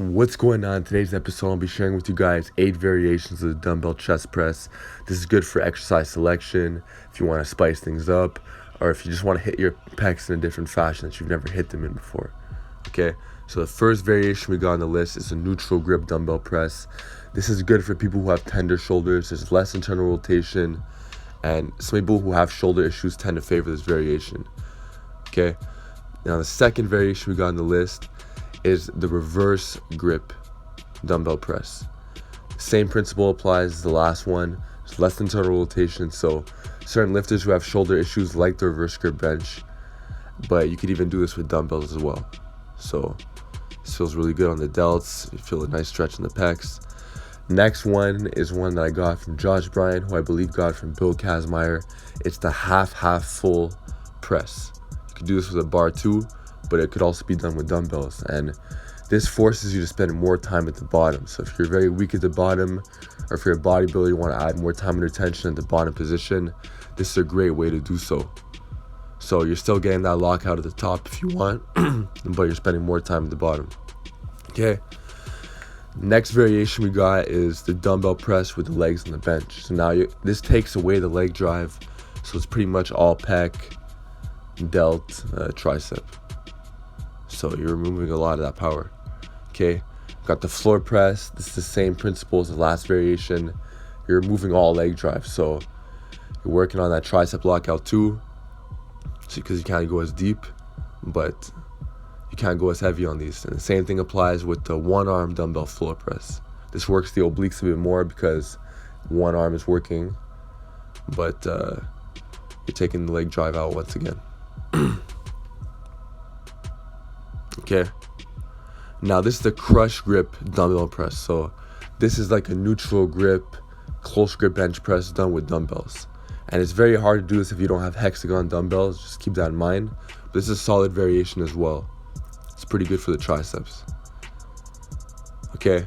What's going on? In today's episode, I'll be sharing with you guys 8 variations of the dumbbell chest press. This is good for exercise selection, if you want to spice things up, or if you just want to hit your pecs in a different fashion that you've never hit them in before. Okay, so the first variation we got on the list is a neutral grip dumbbell press. This is good for people who have tender shoulders. There's less internal rotation, and some people who have shoulder issues tend to favor this variation. Okay, now the second variation we got on the list is the reverse grip dumbbell press. Same principle applies as the last one. There's less internal rotation, so certain lifters who have shoulder issues like the reverse grip bench, but you could even do this with dumbbells as well. So this feels really good on the delts. You feel a nice stretch in the pecs. Next one is one that I got from Josh Bryan, who I believe got from Bill Kazmaier. It's the half full press. You can do this with a bar too, but it could also be done with dumbbells, and this forces you to spend more time at the bottom. So if you're very weak at the bottom, or if you're a bodybuilder, you want to add more time and tension at the bottom position, this is a great way to do so. So you're still getting that lockout at the top if you want, but you're spending more time at the bottom. Okay, next variation we got is the dumbbell press with the legs on the bench. So now this takes away the leg drive, so it's pretty much all pec, delt, tricep. So you're removing a lot of that power. Okay, got the floor press. This is the same principle as the last variation. You're removing all leg drive, so you're working on that tricep lockout too, because you can't go as deep, but you can't go as heavy on these. And the same thing applies with the one arm dumbbell floor press. This works the obliques a bit more because one arm is working, but you're taking the leg drive out once again. Okay, now this is the crush grip dumbbell press. So this is like a neutral grip, close grip bench press done with dumbbells. And it's very hard to do this if you don't have hexagon dumbbells. Just keep that in mind. But this is a solid variation as well. It's pretty good for the triceps. Okay,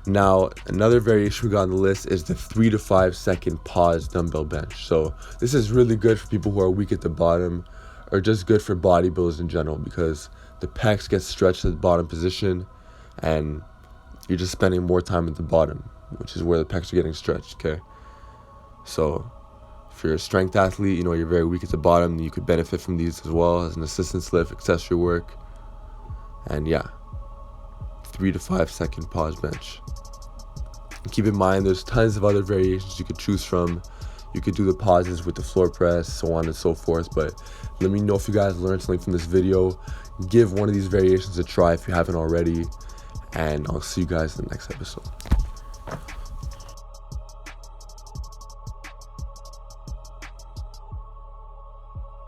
now another variation we got on the list is the 3 to 5 second pause dumbbell bench. So this is really good for people who are weak at the bottom, or just good for bodybuilders in general, because the pecs get stretched at the bottom position and you're just spending more time at the bottom, which is where the pecs are getting stretched. Okay, so if you're a strength athlete, you're very weak at the bottom, you could benefit from these as well as an assistance lift, accessory work. And yeah, 3 to 5 second pause bench. And keep in mind, there's tons of other variations you could choose from. You could do the pauses with the floor press, so on and so forth. But let me know if you guys learned something from this video. Give one of these variations a try if you haven't already. And I'll see you guys in the next episode.